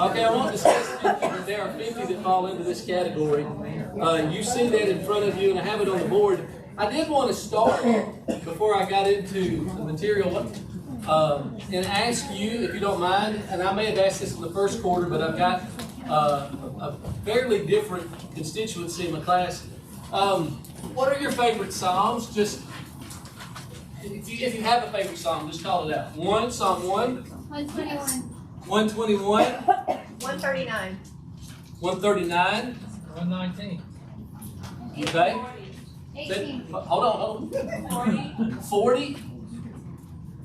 Okay, I won't discuss 50, but there are 50 that fall into this category. You see that in front of you, and I have it on the board. I did want to start, before I got into the material, and ask you, if you don't mind, and I may have asked this in the first quarter, but I've got a fairly different constituency in my class. What are your favorite Psalms? Just, if you have a favorite Psalm, just call it out. Psalm 1? 121. 121? 139. 139? 119. Okay. 18. Hold on. 40?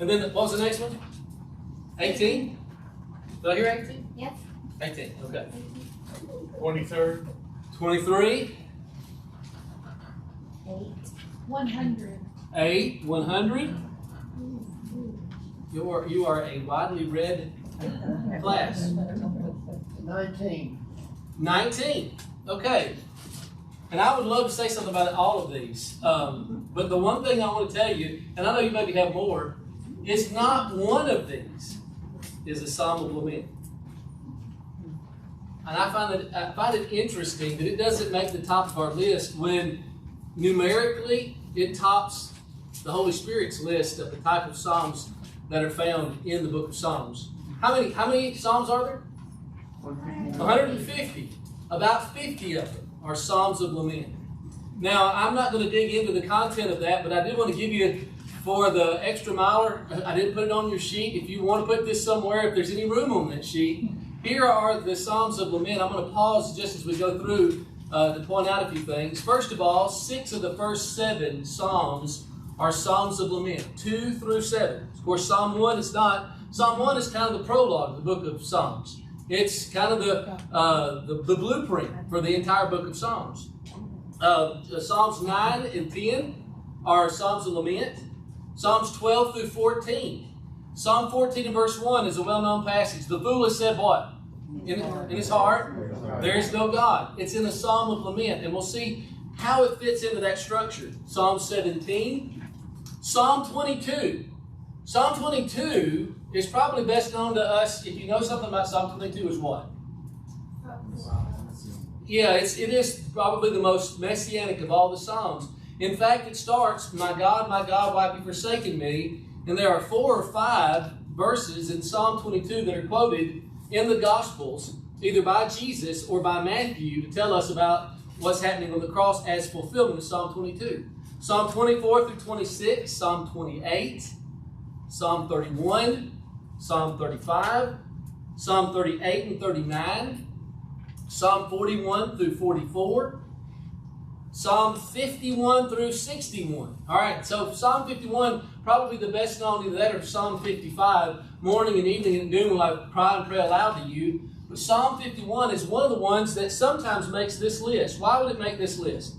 And then, what was the next one? 18? Did I hear 18? Yes. 18, okay. 23rd. 23? 100. 8, 100? You are a widely read class. 19. 19, okay. And I would love to say something about all of these. But the one thing I want to tell you, and I know you maybe have more, is not one of these is a Psalm of Lament. And I find it interesting that it doesn't make the top of our list when numerically it tops the Holy Spirit's list of the type of Psalms that are found in the book of Psalms. How many Psalms are there? 150. About 50 of them are Psalms of Lament. Now, I'm not going to dig into the content of that, but I did want to give you, for the extra miler, I didn't put it on your sheet. If you want to put this somewhere, if there's any room on that sheet, here are the Psalms of Lament. I'm going to pause just as we go through to point out a few things. First of all, 6 of the first 7 Psalms are Psalms of Lament, 2 through 7. Of course, Psalm 1 is not. Psalm 1 is kind of the prologue of the book of Psalms. It's kind of the blueprint for the entire book of Psalms. Psalms 9 and 10 are Psalms of Lament. Psalms 12 through 14. Psalm 14 and verse 1 is a well-known passage. The fool has said what? In his heart, there is no God. It's in a Psalm of Lament, and we'll see how it fits into that structure. Psalm 17. Psalm 22. Psalm 22 is probably best known to us. If you know something about Psalm 22, is what? Yeah, it is probably the most messianic of all the Psalms. In fact, it starts, my God, why have you forsaken me? And there are 4 or 5 verses in Psalm 22 that are quoted in the Gospels, either by Jesus or by Matthew, to tell us about what's happening on the cross as fulfillment of Psalm 22. Psalm 24 through 26, Psalm 28, Psalm 31, Psalm 35, Psalm 38 and 39, Psalm 41 through 44, Psalm 51 through 61. All right, so Psalm 51, probably the best known, either that or Psalm 55. Morning and evening and noon will I cry and pray aloud to you. But Psalm 51 is one of the ones that sometimes makes this list. Why would it make this list?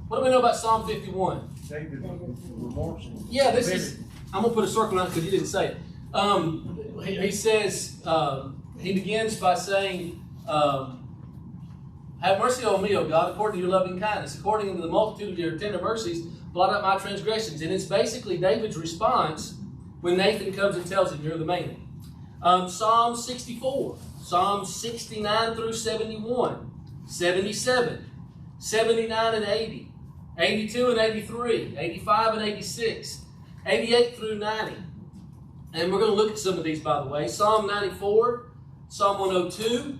What do we know about Psalm 51? David was remorseful. Yeah, this is, I'm going to put a circle around it because you didn't say it. He says, he begins by saying, have mercy on me, O God, according to your loving kindness. According to the multitude of your tender mercies, blot out my transgressions. And it's basically David's response when Nathan comes and tells him, you're the man. Psalm 64, Psalm 69 through 71, 77, 79 and 80, 82 and 83, 85 and 86, 88 through 90. And we're going to look at some of these, by the way. Psalm 94, Psalm 102,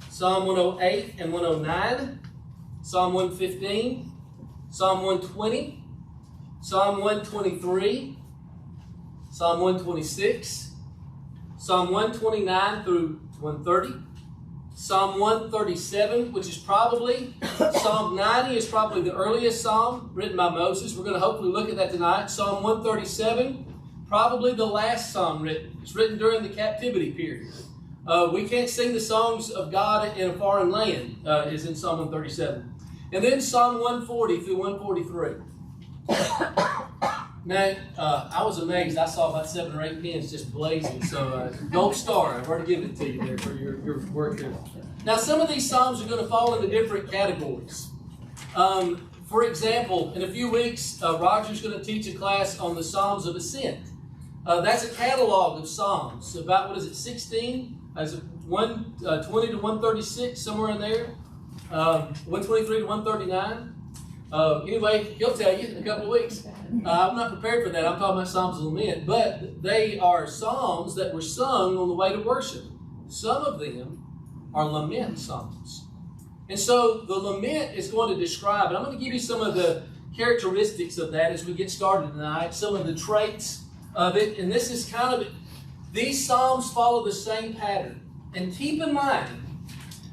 Psalm 108 and 109, Psalm 115, Psalm 120, Psalm 123, Psalm 126, Psalm 129 through 130, Psalm 137, which is probably, Psalm 90 is probably the earliest psalm written by Moses. We're going to hopefully look at that tonight. Psalm 137, probably the last psalm written. It's written during the captivity period. We can't sing the songs of God in a foreign land, is in Psalm 137. And then Psalm 140 through 143. Now, I was amazed. I saw about 7 or 8 pens just blazing. So, gold star. I've already given it to you there for your work there. Now, some of these psalms are going to fall into different categories. For example, in a few weeks, Roger's going to teach a class on the Psalms of Ascent. That's a catalog of psalms. About, 16? 120 to 136, somewhere in there. 123 to 139. Anyway, he'll tell you in a couple of weeks. I'm not prepared for that. I'm talking about Psalms of Lament. But they are psalms that were sung on the way to worship. Some of them are lament psalms. And so the lament is going to describe, and I'm going to give you some of the characteristics of that as we get started tonight, some of the traits of it. And this is kind of, these psalms follow the same pattern. And keep in mind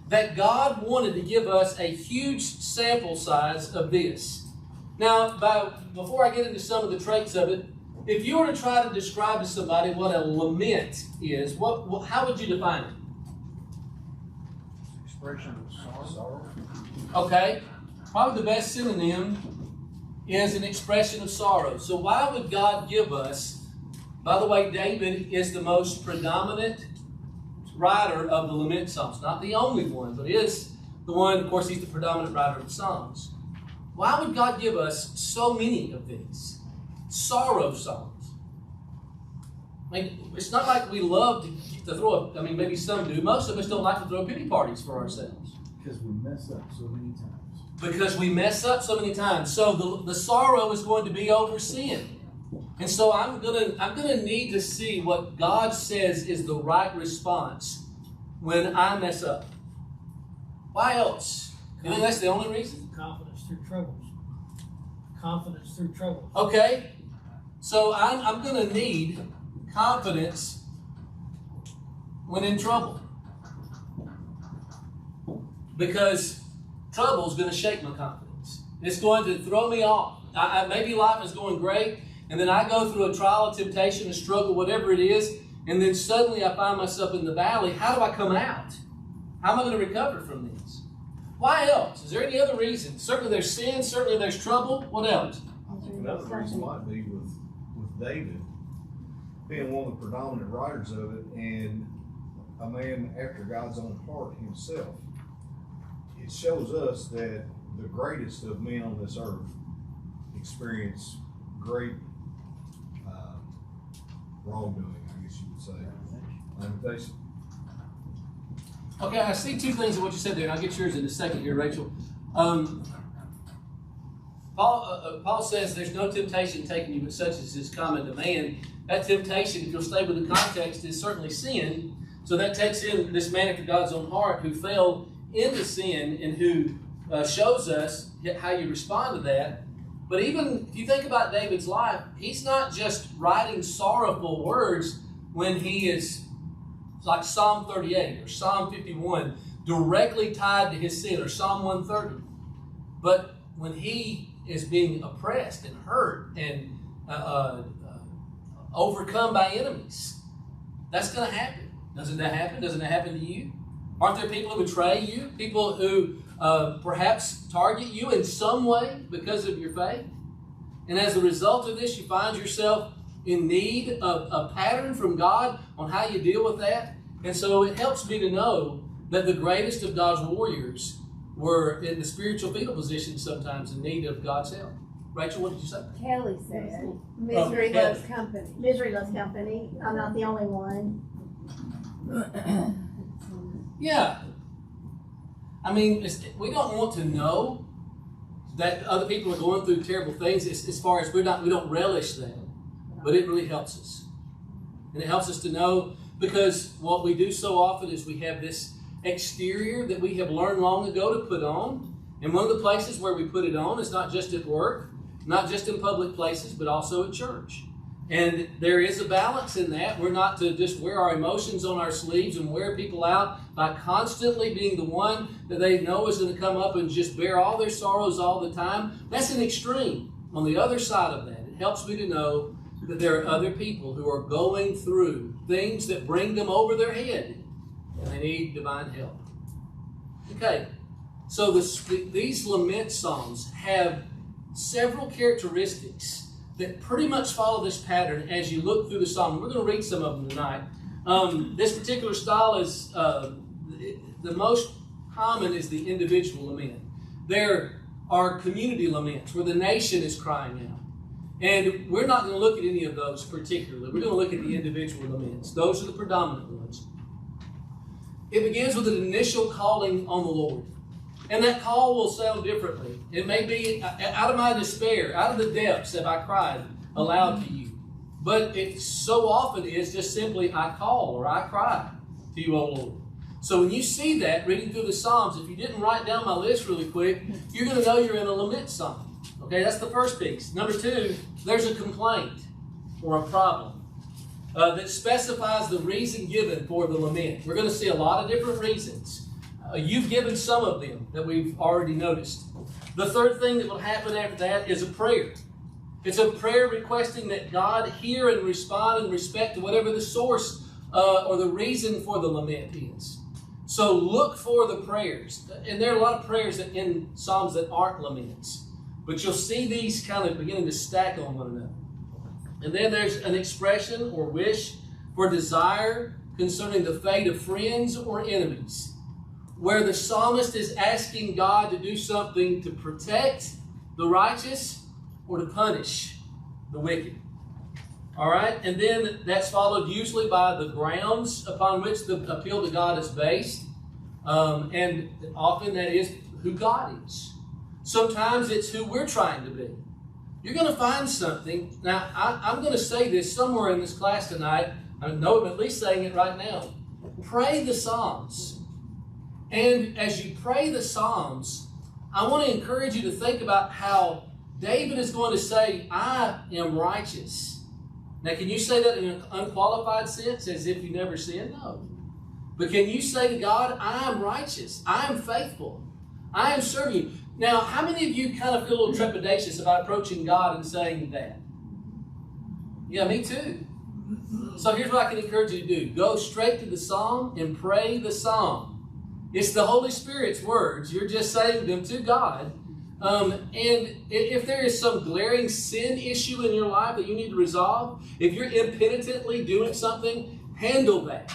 that God wanted to give us a huge sample size of this. Now, before I get into some of the traits of it, if you were to try to describe to somebody what a lament is, how would you define it? Expression of sorrow. Okay, probably the best synonym is an expression of sorrow. So why would God give us, by the way, David is the most predominant writer of the lament psalms. Not the only one, but is the one, of course, he's the predominant writer of the psalms. Why would God give us so many of these sorrow psalms? I mean, it's not like we love to throw I mean, maybe some do. Most of us don't like to throw pity parties for ourselves. Because we mess up so many times. Because we mess up so many times. So the sorrow is going to be over sin. And so I'm gonna need to see what God says is the right response when I mess up. Why else? You think that's the only reason? Confidence through troubles. Confidence through trouble. Okay. So I'm gonna need confidence when in trouble. Because trouble is going to shake my confidence. It's going to throw me off. Maybe life is going great, and then I go through a trial, a temptation, a struggle, whatever it is, and then suddenly I find myself in the valley. How do I come out? How am I going to recover from this? Why else? Is there any other reason? Certainly there's sin, certainly there's trouble. What else? Another reason might be with David being one of the predominant writers of it, and a man after God's own heart himself. It shows us that the greatest of men on this earth experience great wrongdoing, I guess you would say. Lamentation. Okay, I see two things in what you said there, and I'll get yours in a second here, Rachel. Paul says there's no temptation taking you but such as is common to man. That temptation, if you'll stay with the context, is certainly sin. So that takes in this man after God's own heart who fell into sin and who shows us how you respond to that. But even if you think about David's life, he's not just writing sorrowful words when he is like Psalm 38 or Psalm 51 directly tied to his sin, or Psalm 130. But when he is being oppressed and hurt and overcome by enemies, that's going to happen. Doesn't that happen? Doesn't that happen to you? Aren't there people who betray you? People who perhaps target you in some way because of your faith? And as a result of this, you find yourself in need of a pattern from God on how you deal with that. And so it helps me to know that the greatest of God's warriors were in the spiritual fetal position sometimes in need of God's help. Rachel, what did you say? Kelly said, Misery Kelly. loves company. misery loves company. I'm not the only one. Yeah. I mean, we don't want to know that other people are going through terrible things as far as we don't relish that. But it really helps us. And it helps us to know, because what we do so often is we have this exterior that we have learned long ago to put on. And one of the places where we put it on is not just at work, not just in public places, but also at church. And there is a balance in that. We're not to just wear our emotions on our sleeves and wear people out by constantly being the one that they know is going to come up and just bear all their sorrows all the time. That's an extreme. On the other side of that, it helps me to know that there are other people who are going through things that bring them over their head, and they need divine help. Okay, so these lament songs have several characteristics that pretty much follow this pattern as you look through the psalm. We're going to read some of them tonight. This particular style is the most common is the individual lament. There are community laments where the nation is crying out. And we're not going to look at any of those particularly. We're going to look at the individual laments. Those are the predominant ones. it begins with an initial calling on the Lord. And that call will sound differently. It may be, out of my despair, out of the depths have I cried aloud to you. But it so often is just simply, I call or I cry to you, O Lord. So when you see that, reading through the Psalms, if you didn't write down my list really quick, you're going to know you're in a lament psalm. Okay, that's the first piece. Number two, there's a complaint or a problem that specifies the reason given for the lament. We're going to see a lot of different reasons. You've given some of them that we've already noticed. The third thing that will happen after that is a prayer. It's a prayer requesting that God hear and respond in respect to whatever the source or the reason for the lament is. So look for the prayers. And there are a lot of prayers in Psalms that aren't laments. But you'll see these kind of beginning to stack on one another. And then there's an expression or wish for desire concerning the fate of friends or enemies, where the psalmist is asking God to do something to protect the righteous or to punish the wicked. All right? And then that's followed usually by the grounds upon which the appeal to God is based. And often that is who God is. Sometimes it's who we're trying to be. You're going to find something. Now, I'm going to say this somewhere in this class tonight. I know I'm at least saying it right now. Pray the Psalms. And as you pray the Psalms, I want to encourage you to think about how David is going to say, I am righteous. Now, can you say that in an unqualified sense, as if you never sinned? No. But can you say to God, I am righteous, I am faithful, I am serving you? Now, how many of you kind of feel a little trepidatious about approaching God and saying that? Yeah, me too. So here's what I can encourage you to do. Go straight to the Psalm and pray the Psalm. It's the Holy Spirit's words. You're just saying them to God. And if there is some glaring sin issue in your life that you need to resolve, if you're impenitently doing something, handle that.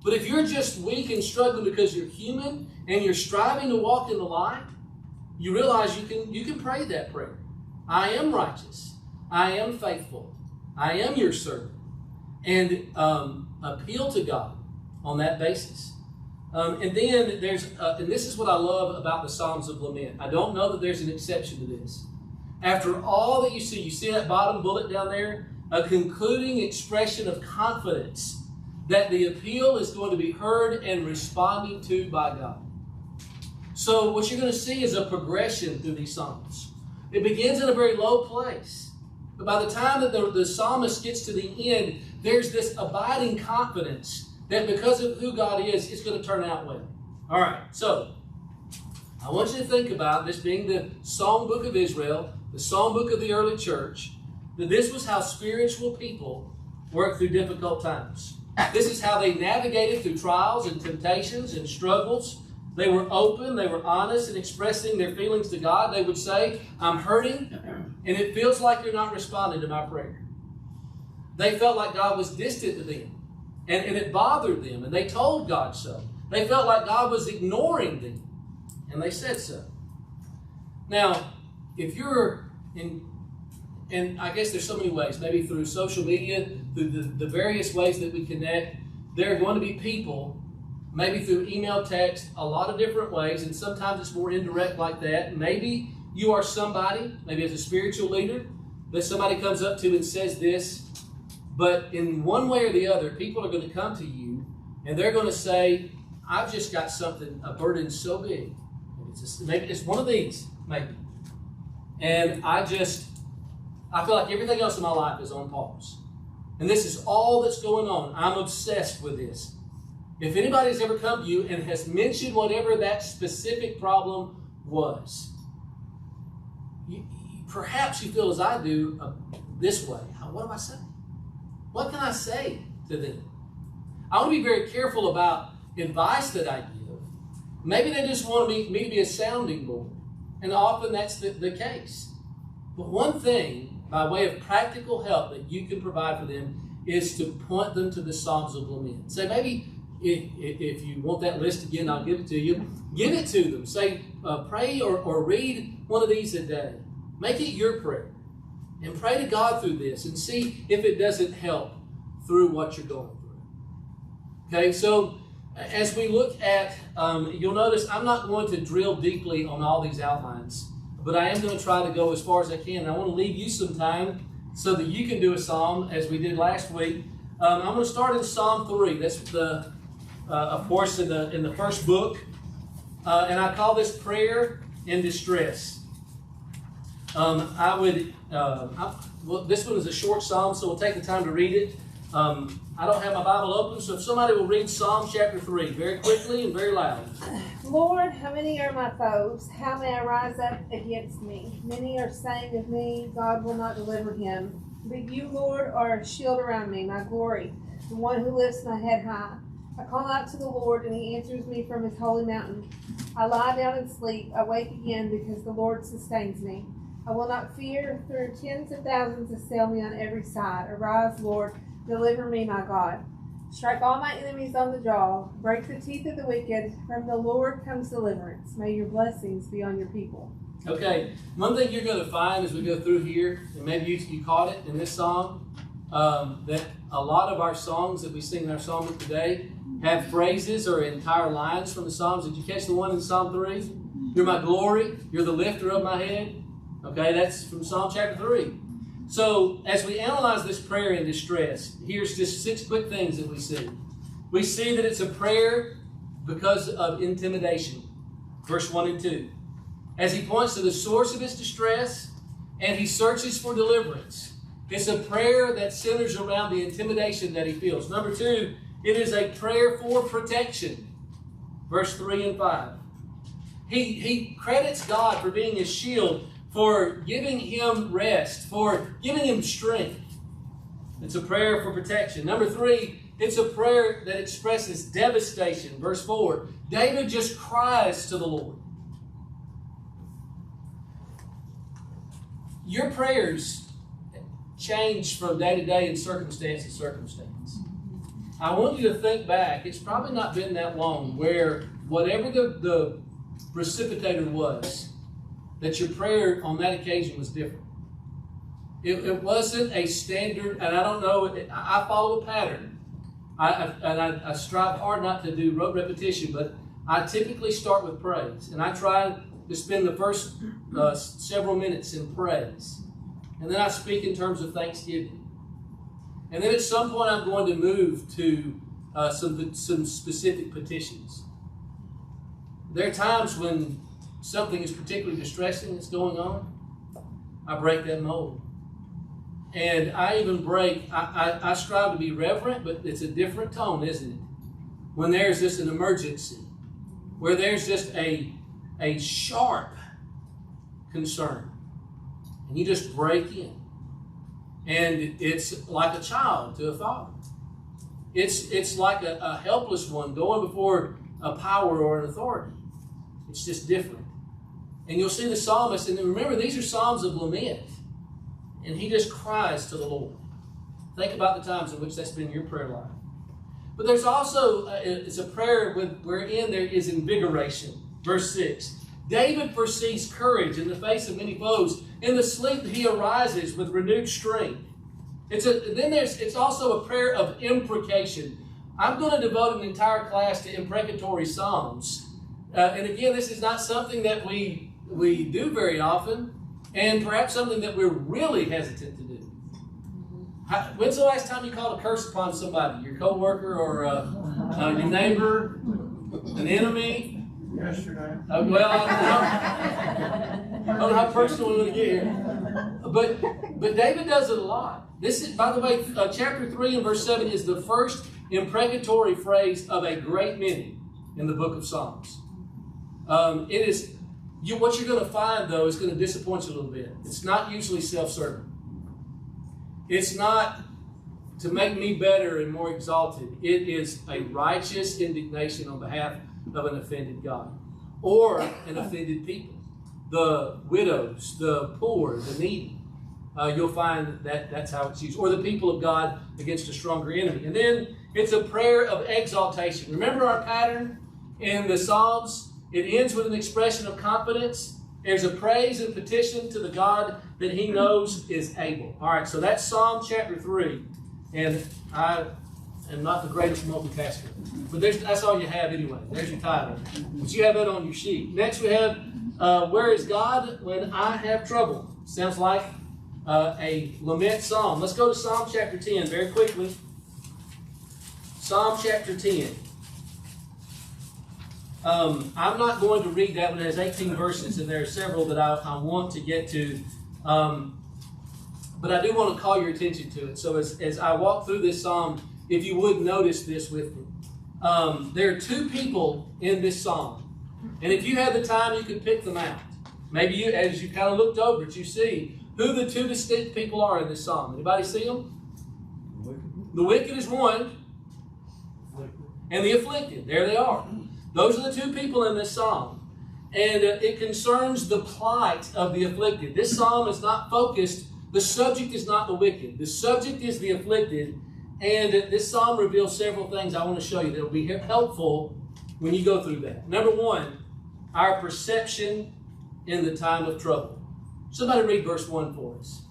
But if you're just weak and struggling because you're human and you're striving to walk in the light, you realize you can pray that prayer. I am righteous. I am faithful. I am your servant. And appeal to God on that basis. And then there's, and this is what I love about the Psalms of Lament. I don't know that there's an exception to this. After all that you see that bottom bullet down there? A concluding expression of confidence that the appeal is going to be heard and responded to by God. So what you're going to see is a progression through these Psalms. It begins in a very low place. But by the time that the psalmist gets to the end, there's this abiding confidence that because of who God is, it's going to turn out well. All right, so I want you to think about this being the songbook of Israel, the songbook of the early church, that this was how spiritual people worked through difficult times. This is how they navigated through trials and temptations and struggles. They were open, they were honest in expressing their feelings to God. They would say, I'm hurting, and it feels like you're not responding to my prayer. They felt like God was distant to them. And it bothered them, and they told God so. They felt like God was ignoring them, and they said so. Now, if you're in, and I guess there's so many ways, maybe through social media, through the various ways that we connect, there are going to be people, maybe through email, text, a lot of different ways, and sometimes it's more indirect like that. Maybe you are somebody, maybe as a spiritual leader, that somebody comes up to and says this. But in one way or the other, people are going to come to you and they're going to say, I've just got something, a burden so big. Maybe it's one of these, maybe. And I feel like everything else in my life is on pause. And this is all that's going on. I'm obsessed with this. If anybody's ever come to you and has mentioned whatever that specific problem was, perhaps you feel as I do this way. What do I say? What can I say to them? I want to be very careful about advice that I give. Maybe they just want me to be a sounding board, and often that's the case. But one thing, by way of practical help that you can provide for them, is to point them to the Psalms of Lament. Say, maybe if you want that list again, I'll give it to you. Give it to them. Say, pray or read one of these a day. Make it your prayer. And pray to God through this and see if it doesn't help through what you're going through. Okay, so As we look at, you'll notice I'm not going to drill deeply on all these outlines, but I am going to try to go as far as I can. I want to leave you some time so that you can do a psalm as we did last week. I'm going to start in Psalm 3. That's of course, in the first book, and I call this prayer in distress. This one is a short psalm, so we'll take the time to read it. I don't have my Bible open, so if somebody will read Psalm chapter 3 very quickly and very loud. Lord, how many are my foes? How may I rise up against me? Many are saying of me, God will not deliver him. But you, Lord, are a shield around me, my glory, the one who lifts my head high. I call out to the Lord, and he answers me from his holy mountain. I lie down and sleep. I wake again because the Lord sustains me. I will not fear, through tens of thousands assail me on every side. Arise, Lord, deliver me, my God. Strike all my enemies on the jaw. Break the teeth of the wicked. From the Lord comes deliverance. May your blessings be on your people. Okay, one thing you're going to find as we go through here, and maybe you caught it in this song, that a lot of our songs that we sing in our psalm book today have phrases or entire lines from the Psalms. Did you catch the one in Psalm 3? You're my glory. You're the lifter of my head. Okay, that's from Psalm chapter 3. So, as we analyze this prayer in distress, here's just 6 quick things that we see. We see that it's a prayer because of intimidation. Verse 1 and 2. As he points to the source of his distress, and he searches for deliverance. It's a prayer that centers around the intimidation that he feels. Number 2, it is a prayer for protection. Verse 3 and 5. He credits God for being his shield, for giving him rest, for giving him strength. It's a prayer for protection. Number 3, it's a prayer that expresses devastation. Verse 4, David just cries to the Lord. Your prayers change from day to day and circumstance to circumstance. I want you to think back. It's probably not been that long where whatever the precipitator was, that your prayer on that occasion was different. It wasn't a standard, and I don't know, I follow a pattern. I strive hard not to do rote repetition, but I typically start with praise. And I try to spend the first several minutes in praise. And then I speak in terms of thanksgiving. And then at some point I'm going to move to some specific petitions. There are times when something is particularly distressing that's going on, I break that mold. And I even break, I strive to be reverent, but it's a different tone, isn't it? When there's just an emergency, where there's just a sharp concern, and you just break in. And it's like a child to a father. It's like a helpless one going before a power or an authority. It's just different. And you'll see the psalmist, and remember, these are psalms of lament. And he just cries to the Lord. Think about the times in which that's been your prayer life. But there's also, it's a prayer wherein there is invigoration. Verse 6. David foresees courage in the face of many foes. In the sleep he arises with renewed strength. It's also a prayer of imprecation. I'm going to devote an entire class to imprecatory psalms. And again, this is not something that we do very often, and perhaps something that we're really hesitant to do. When's the last time you called a curse upon somebody? Your coworker or your neighbor, an enemy? Yesterday. Well, I don't know how personal we want to get here. But David does it a lot. This is, by the way, chapter 3 and verse 7 is the first imprecatory phrase of a great many in the book of Psalms. What you're going to find, though, is going to disappoint you a little bit. It's not usually self-serving. It's not to make me better and more exalted. It is a righteous indignation on behalf of an offended God or an offended people. The widows, the poor, the needy. You'll find that that's how it's used. Or the people of God against a stronger enemy. And then it's a prayer of exaltation. Remember our pattern in the Psalms? It ends with an expression of confidence. There's a praise and petition to the God that he knows is able. All right, so that's Psalm chapter 3. And I am not the greatest multitasker. But that's all you have anyway. There's your title. But you have that on your sheet. Next we have, where is God when I have trouble? Sounds like a lament psalm. Let's go to Psalm chapter 10 very quickly. Psalm chapter 10. I'm not going to read that one. It has 18 verses, and there are several that I want to get to. But I do want to call your attention to it. So as I walk through this psalm, if you would notice this with me. There are two people in this psalm. And if you had the time, you could pick them out. Maybe you, as you kind of looked over it, you see who the two distinct people are in this psalm. Anybody see them? The wicked is one, and the afflicted. There they are. Those are the two people in this psalm. And it concerns the plight of the afflicted. This psalm is not focused, the subject is not the wicked. The subject is the afflicted. And this psalm reveals several things I want to show you that will be helpful when you go through that. Number one, our perception in the time of trouble. Somebody read verse 1 for us.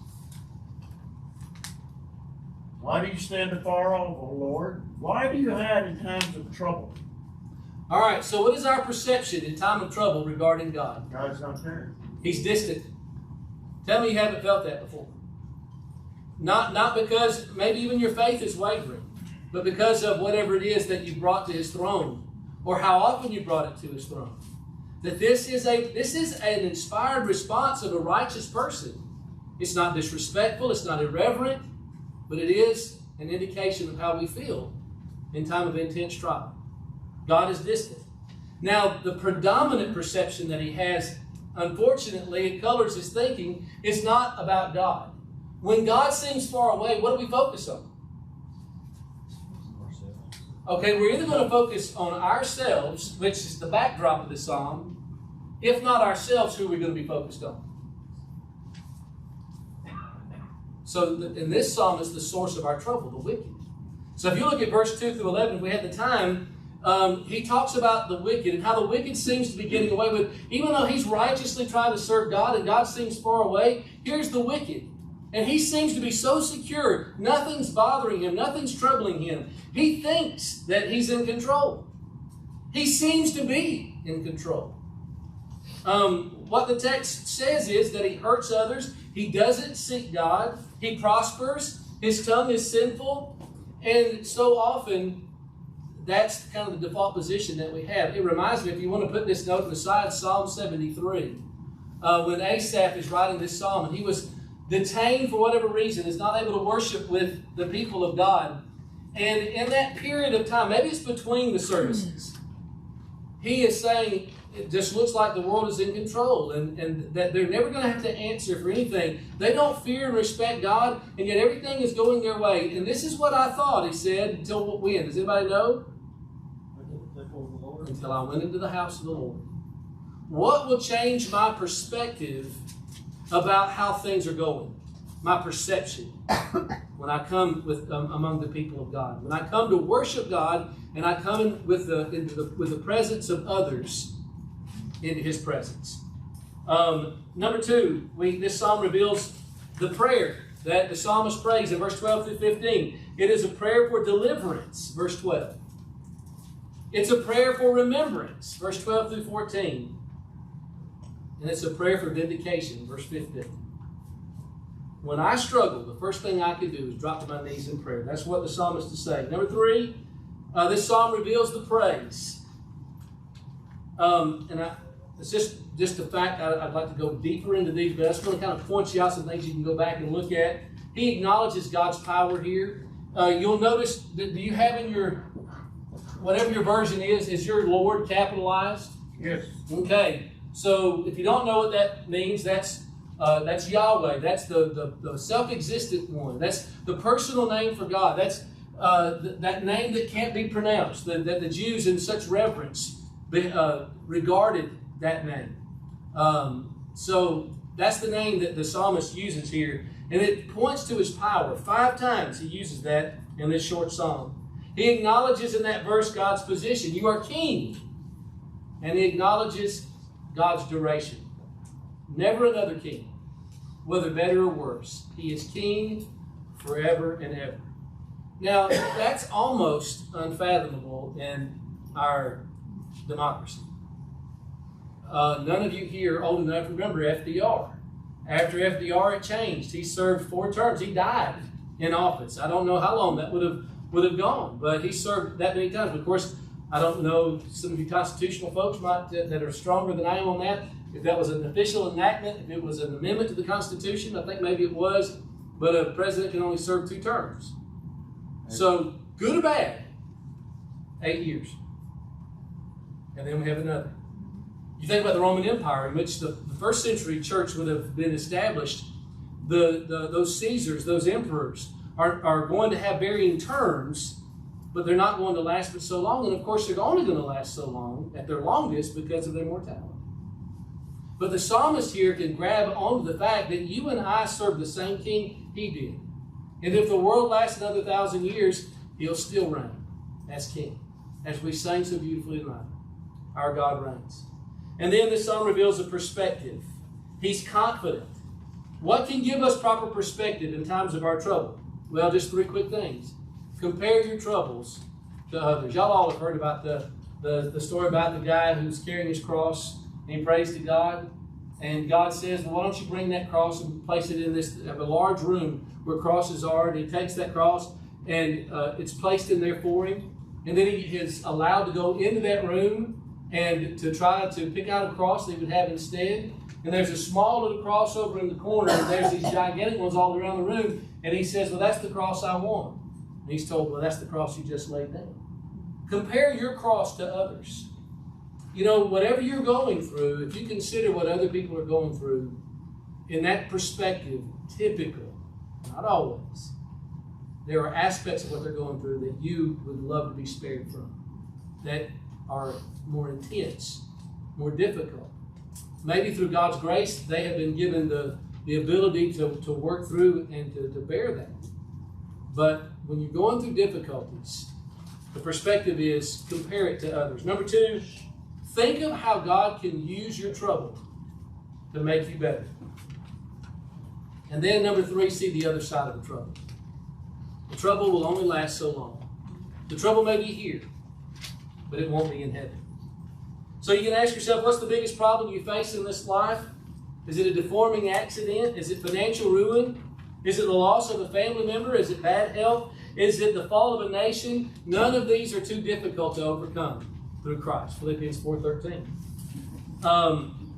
Why do you stand afar off, O Lord? Why do you hide in times of trouble? All right, so what is our perception in time of trouble regarding God? God's not there. He's distant. Tell me you haven't felt that before. Not because maybe even your faith is wavering, but because of whatever it is that you brought to His throne, or how often you brought it to His throne. That this is an inspired response of a righteous person. It's not disrespectful, it's not irreverent, but it is an indication of how we feel in time of intense trial. God is distant. Now, the predominant perception that he has, unfortunately, it colors his thinking, is not about God. When God seems far away, what do we focus on? Okay, we're either going to focus on ourselves, which is the backdrop of the psalm. If not ourselves, who are we going to be focused on? So in this psalm is the source of our trouble, the wicked. So if you look at verse 2 through 11, if we had the time, he talks about the wicked and how the wicked seems to be getting away with, even though he's righteously trying to serve God and God seems far away, here's the wicked. And he seems to be so secure, nothing's bothering him, nothing's troubling him. He thinks that he's in control. He seems to be in control. What the text says is that he hurts others, he doesn't seek God, he prospers, his tongue is sinful, and so often that's kind of the default position that we have. It reminds me, if you want to put this note on the side, Psalm 73. When Asaph is writing this psalm, and he was detained for whatever reason, is not able to worship with the people of God. And in that period of time, maybe it's between the services, he is saying, it just looks like the world is in control and that they're never going to have to answer for anything. They don't fear and respect God, and yet everything is going their way. And this is what I thought, he said, until when? Does anybody know? Until I went into the house of the Lord. What will change my perspective about how things are going? My perception. When I come with among the people of God. When I come to worship God, and I come in with the presence of others into His presence. Number two, this psalm reveals the prayer that the psalmist prays in verse 12 through 15. It is a prayer for deliverance, verse 12. It's a prayer for remembrance, verse 12 through 14. And it's a prayer for vindication, verse 15. When I struggle, the first thing I can do is drop to my knees in prayer. That's what the psalmist is saying. Number three, this psalm reveals the praise. It's just a fact. I'd like to go deeper into these, but I just want to kind of point you out some things you can go back and look at. He acknowledges God's power here. You'll notice that, do you have in your, whatever your version is your Lord capitalized? Yes. Okay. So if you don't know what that means, that's Yahweh. That's the self-existent one. That's the personal name for God. That's that name that can't be pronounced, that the Jews in such reverence regarded that name. So that's the name that the psalmist uses here. And it points to His power. 5 times he uses that in this short psalm. He acknowledges in that verse God's position. You are king. And he acknowledges God's duration. Never another king, whether better or worse. He is king forever and ever. Now, that's almost unfathomable in our democracy. None of you here are old enough to remember FDR. After FDR, it changed. He served 4 terms. He died in office. I don't know how long that would have gone, but he served that many times. Of course, I don't know, some of you constitutional folks might that are stronger than I am on that. If that was an official enactment, if it was an amendment to the Constitution, I think maybe it was, but a president can only serve 2 terms. So, good or bad, 8 years. And then we have another. You think about the Roman Empire, in which the first century church would have been established. Those Caesars, those emperors, are going to have varying terms, but they're not going to last but so long. And of course, they're only going to last so long at their longest because of their mortality. But the psalmist here can grab onto the fact that you and I serve the same king he did. And if the world lasts another 1,000 years, he'll still reign as king. As we sang so beautifully tonight, our God reigns. And then this psalm reveals a perspective. He's confident. What can give us proper perspective in times of our trouble? Well, just 3 quick things. Compare your troubles to others. Y'all all have heard about the story about the guy who's carrying his cross and he prays to God. And God says, well, why don't you bring that cross and place it in a large room where crosses are. And he takes that cross and it's placed in there for him. And then he is allowed to go into that room and to try to pick out a cross that he would have instead. And there's a small little cross over in the corner, and there's these gigantic ones all around the room. And he says, well, that's the cross I want. And he's told, well, that's the cross you just laid down. Compare your cross to others. You know, whatever you're going through, if you consider what other people are going through, in that perspective, typical, not always, there are aspects of what they're going through that you would love to be spared from, that are more intense, more difficult. Maybe through God's grace, they have been given the ability to work through and to bear that. But when you're going through difficulties, the perspective is compare it to others. Number 2, think of how God can use your trouble to make you better. And then number 3, see the other side of the trouble. The trouble will only last so long. The trouble may be here, but it won't be in heaven. So you can ask yourself, what's the biggest problem you face in this life? Is it a deforming accident? Is it financial ruin? Is it the loss of a family member? Is it bad health? Is it the fall of a nation? None of these are too difficult to overcome through Christ. Philippians 4:13.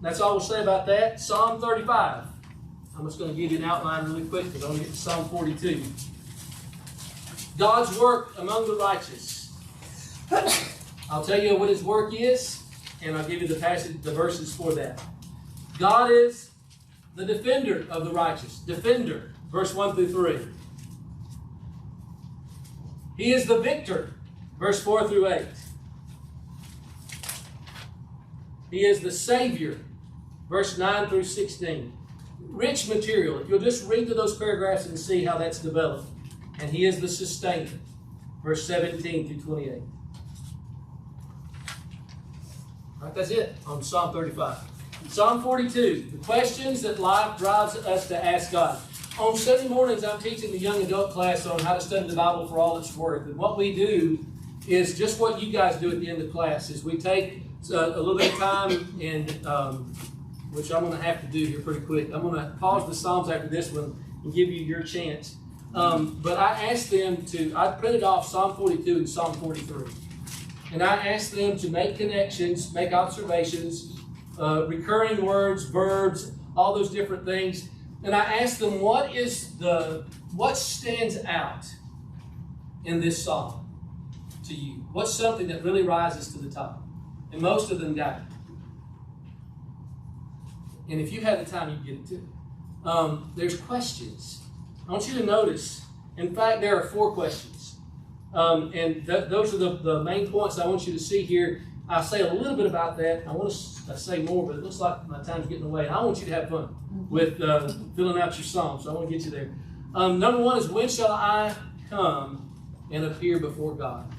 That's all we'll say about that. Psalm 35. I'm just going to give you an outline really quick because I'm going to get to Psalm 42. God's work among the righteous. I'll tell you what his work is, and I'll give you the verses for that. God is the defender of the righteous. Defender, verse 1 through 3. He is the victor, verse 4 through 8. He is the Savior, verse 9 through 16. Rich material, if you'll just read through those paragraphs and see how that's developed. And he is the sustainer, verse 17 through 28. All right, that's it on Psalm 35. Psalm 42, the questions that life drives us to ask God. On Sunday mornings, I'm teaching the young adult class on how to study the Bible for all it's worth. And what we do is just what you guys do at the end of class, is we take a little bit of time, and which I'm going to have to do here pretty quick. I'm going to pause the Psalms after this one and give you your chance. But I asked them I printed off Psalm 42 and Psalm 43. And I asked them to make connections, make observations, recurring words, verbs, all those different things. And I asked them, what stands out in this psalm to you? What's something that really rises to the top? And most of them got it. And if you had the time, you'd get it too. There's questions. I want you to notice, in fact, there are 4 questions. And those are the main points I want you to see here. I'll say a little bit about that. I want to say more, but it looks like my time's getting away. And I want you to have fun with filling out your psalm, so I want to get you there. Number 1 is, when shall I come and appear before God?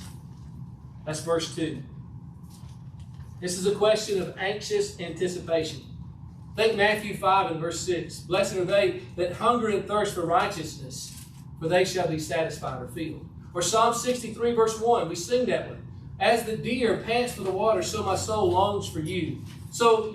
That's verse 2. This is a question of anxious anticipation. Think Matthew 5 and verse 6. Blessed are they that hunger and thirst for righteousness, for they shall be satisfied or filled. Or Psalm 63 verse 1, we sing that one. As the deer pants for the water, so my soul longs for you. So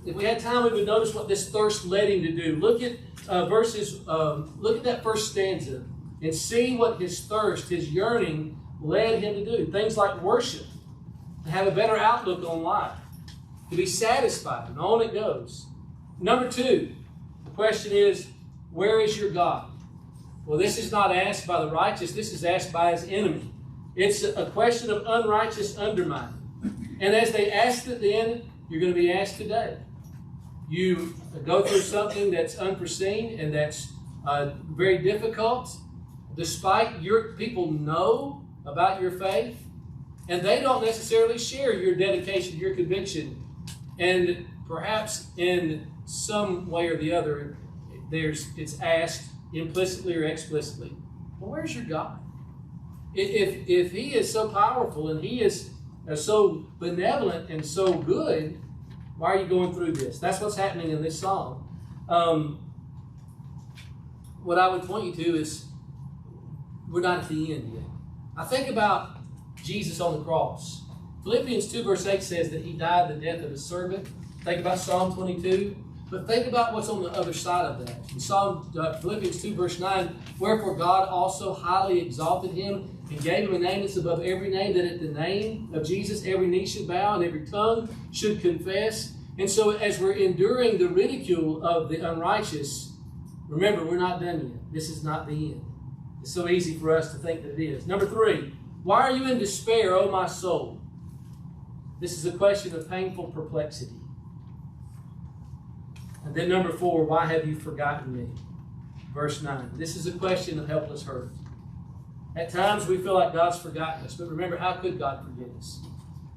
if we had time, we would notice what this thirst led him to do. Look at look at that first stanza and see what his thirst, his yearning led him to do. Things like worship, to have a better outlook on life, to be satisfied, and on it goes. Number 2, the question is, where is your God? Well, this is not asked by the righteous, this is asked by his enemy. It's a question of unrighteous undermining. And as they asked at the end, you're going to be asked today. You go through something that's unforeseen and that's very difficult, despite your people know about your faith, and they don't necessarily share your dedication, your conviction, and perhaps in some way or the other, it's asked implicitly or explicitly, well, where's your God? If he is so powerful and he is so benevolent and so good, why are you going through this? That's what's happening in this psalm. What I would point you to is we're not at the end yet. I think about Jesus on the cross. Philippians 2 verse 8 says that he died the death of his servant. Think about Psalm 22. But think about what's on the other side of that. In Philippians 2 verse 9, wherefore God also highly exalted him and gave him a name that's above every name, that at the name of Jesus every knee should bow and every tongue should confess. And so as we're enduring the ridicule of the unrighteous, remember, we're not done yet. This is not the end. It's so easy for us to think that it is. Number 3, why are you in despair, O my soul? This is a question of painful perplexity. And then number 4, why have you forgotten me? Verse 9. This is a question of helpless hurt. At times we feel like God's forgotten us, but remember, how could God forget us?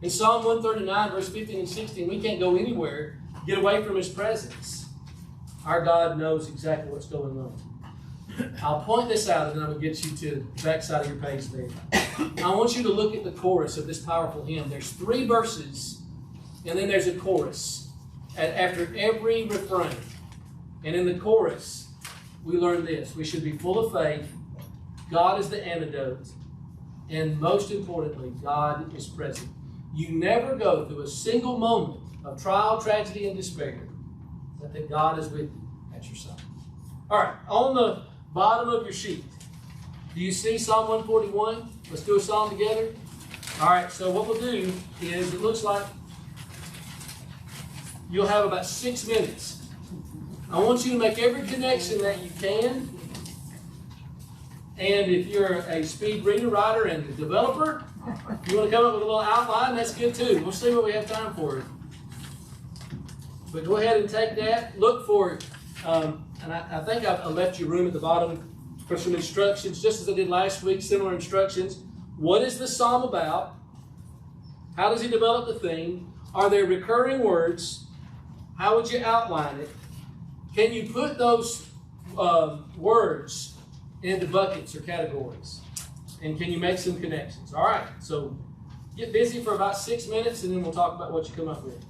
In Psalm 139, verse 15 and 16, we can't go anywhere, get away from his presence. Our God knows exactly what's going on. I'll point this out and then I'm going to get you to the backside of your page there. I want you to look at the chorus of this powerful hymn. There's 3 verses and then there's a chorus after every refrain. And in the chorus, we learn this. We should be full of faith. God is the antidote. And most importantly, God is present. You never go through a single moment of trial, tragedy, and despair but that God is with you at your side. All right, on the bottom of your sheet, do you see Psalm 141? Let's do a psalm together. All right, so what we'll do is, it looks like you'll have about 6 minutes. I want you to make every connection that you can. And if you're a speed reader, writer, and a developer, you want to come up with a little outline, that's good too. We'll see what we have time for. But go ahead and take that. Look for it. And I think I left you room at the bottom for some instructions, just as I did last week, similar instructions. What is the psalm about? How does he develop the theme? Are there recurring words? How would you outline it? Can you put those words into buckets or categories? And can you make some connections? All right, so get busy for about 6 minutes and then we'll talk about what you come up with.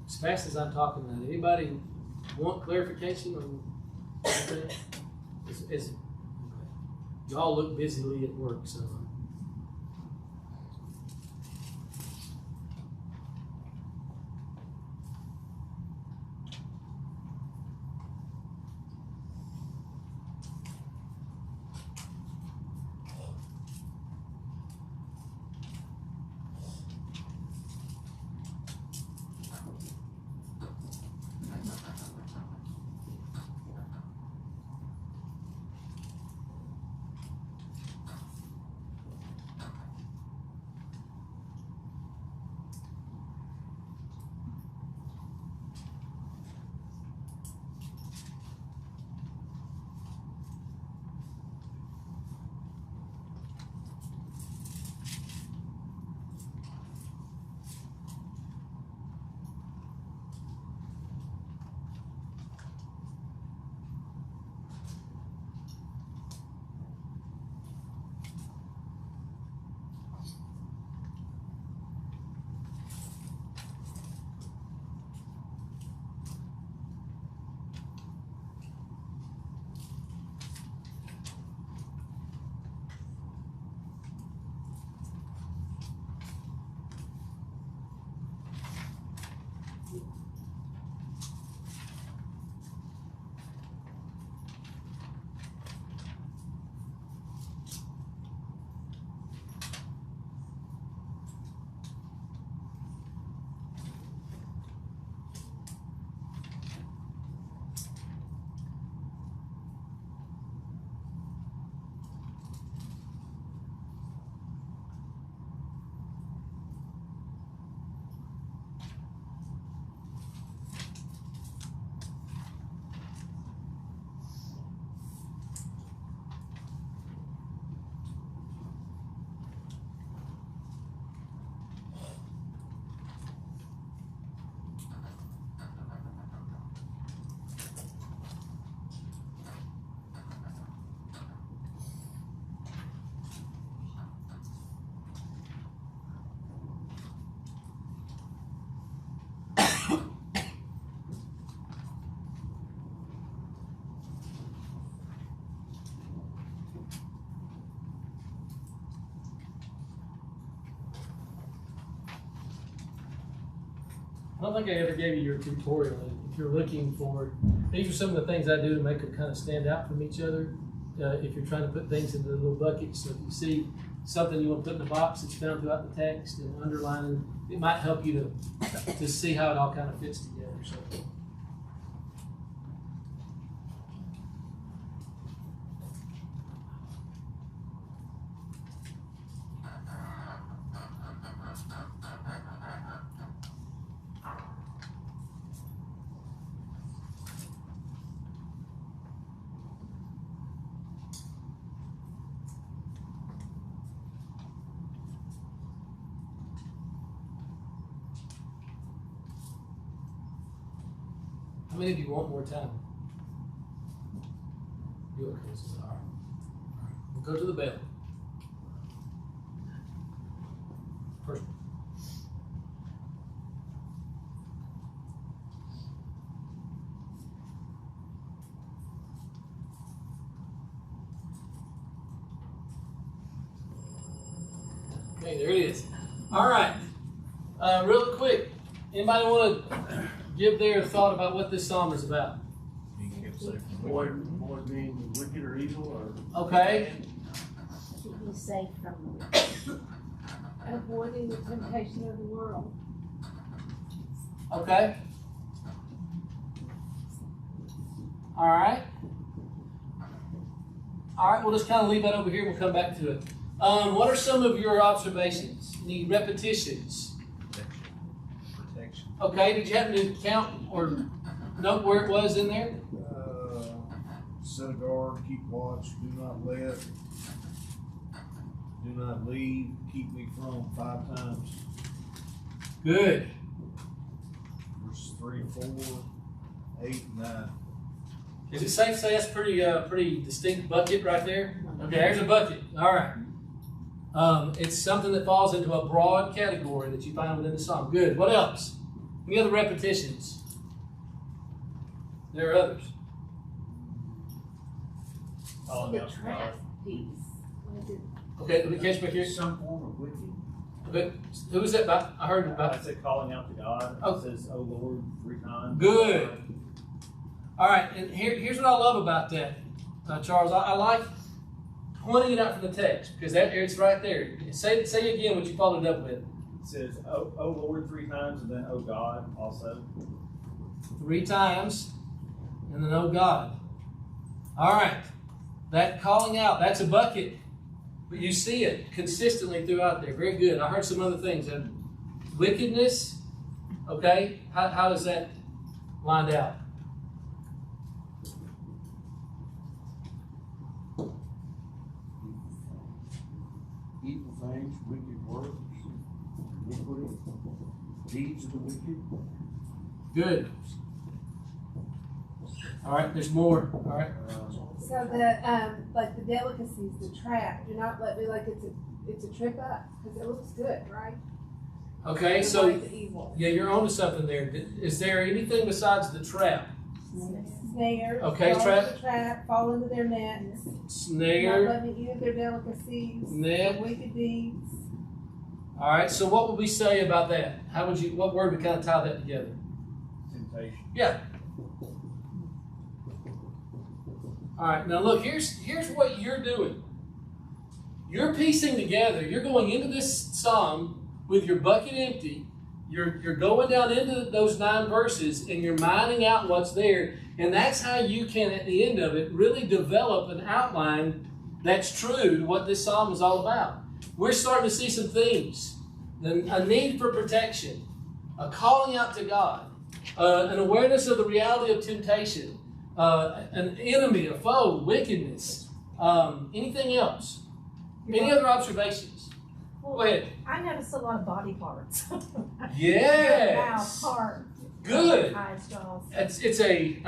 As fast as I'm talking now, anybody want clarification on anything? Y'all look busily at work, so. I don't think I ever gave you your tutorial. If you're looking for, these are some of the things I do to make them kind of stand out from each other. If you're trying to put things into little buckets, so if you see something you want to put in a box that's found throughout the text and underlining, it might help you to see how it all kind of fits together. So. How many of you want more time? You okay? So, all right. We'll go to the bell. First. Okay, there it is. All right. Real quick, anybody want to give their thought about what this psalm is about? Avoid being wicked or evil or. Okay. Keep you safe from the Avoiding the temptation of the world. Okay. All right. All right, we'll just kind of leave that over here. We'll come back to it. What are some of your observations? Any repetitions? Protection. Okay, did you happen to count or note where it was in there? Set a guard, keep watch, do not leave, keep me from 5 times. Good. Verses 3, 4, 8, 9. Is it safe to say that's pretty distinct bucket right there? Okay, there's a bucket. All right. It's something that falls into a broad category that you find within the psalm. Good. What else? Any other repetitions? There are others. The trap piece. Okay, let me catch back here. Some form of wicked. Okay, who was that about? I heard about I said calling out to God. Oh. It says, "Oh Lord," 3 times. Good. All right, and here's what I love about that, Charles. I like pointing it out from the text because it's right there. Say again what you followed it up with. It says, "Oh Lord," 3 times, and then "Oh God" also. 3 times, and then oh God. All right, that calling out, that's a bucket, but you see it consistently throughout there. Very good. I heard some other things. Wickedness, okay, how does that lined out? Evil things, wicked works, iniquity, deeds of the wicked. Good. All right, there's more. All right. So the like the delicacies, the trap. Do not let me like it's a trip up because it looks good, right? Okay, Avoid so the evil. yeah, you're onto something there. Is there anything besides the trap? Snares. Okay, fall trap. into the trap. Fall into their nets. Not Snare. let me eat of their delicacies. Net. Their wicked deeds. All right. So what would we say about that? How would you? What word would kind of tie that together? Temptation. Yeah. All right. Now look. Here's what you're doing. You're piecing together. You're going into this psalm with your bucket empty. You're going down into those 9 verses and you're mining out what's there. And that's how you can, at the end of it, really develop an outline that's true to what this psalm is all about. We're starting to see some things. A need for protection, a calling out to God, an awareness of the reality of temptation, an enemy, a foe, wickedness, anything else. Any other observations? Go ahead. I noticed a lot of body parts. Yes. Mouth, heart. Good. Eyes, jaws. It's a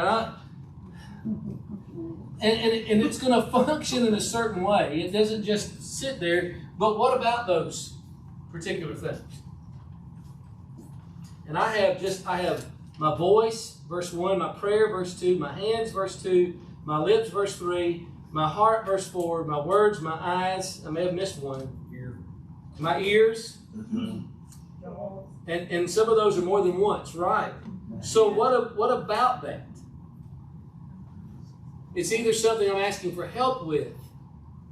and it's going to function in a certain way. It doesn't just sit there. But what about those particular things? And I have my voice, verse 1, my prayer, verse 2, my hands, verse 2, my lips, verse 3, my heart, verse 4, my words, my eyes. I may have missed one. My ears. And And some of those are more than once, right? So what about that? It's either something I'm asking for help with,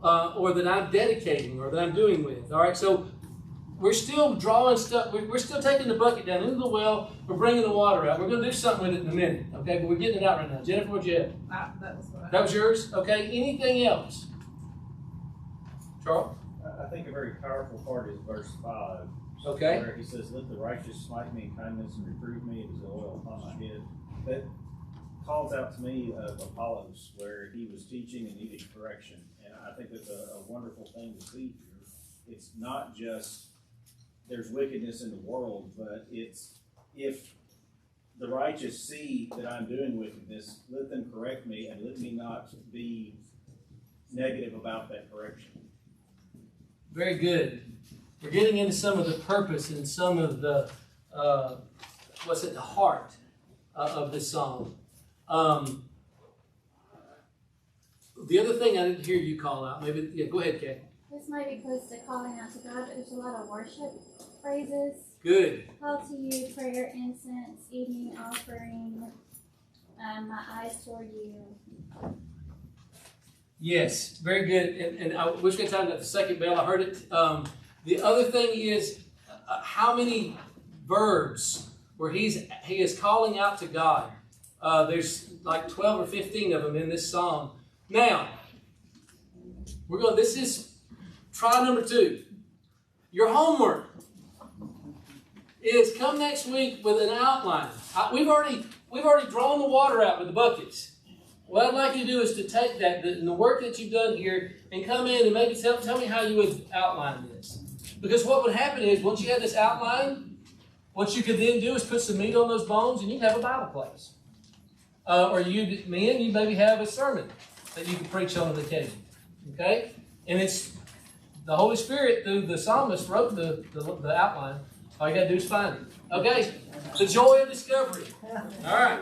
or that I'm dedicating, or that I'm doing with. All right, so we're still drawing stuff. We're still taking the bucket down into the well. We're bringing the water out. We're going to do something with it in a minute, okay? But we're getting it out right now. Jennifer, what'd you have? That was what That was yours? Okay. Anything else? Charles? I think a very powerful part is verse 5. Okay. Where he says, "Let the righteous smite me in kindness and reprove me, it is the oil upon my head." That calls out to me of Apollos, where he was teaching and needed correction. And I think that's a wonderful thing to see here. It's not just there's wickedness in the world, but it's if the righteous see that I'm doing wickedness, let them correct me and let me not be negative about that correction. Very good. We're getting into some of the purpose and some of the, what's at the heart of this song. The other thing I didn't hear you call out, maybe, yeah, go ahead, Kay. This might be close to calling out to God, but there's a lot of worship phrases. Good. Call to you, prayer, incense, eating, offering, my eyes toward you. Yes, very good. And I wish we had time to the second bell. I heard it. The other thing is how many verbs where he is calling out to God. There's like 12 or 15 of them in this song. Now, this is try number 2. Your homework is come next week with an outline. We've already drawn the water out with the buckets. What I'd like you to do is to take that, the work that you've done here, and come in and maybe tell me how you would outline this. Because what would happen is, once you have this outline, what you could then do is put some meat on those bones, and you can have a Bible class. Or you maybe have a sermon that you can preach on an occasion. Okay? And it's the Holy Spirit, through the psalmist, wrote the outline. All you got to do is find it. Okay? The joy of discovery. All right.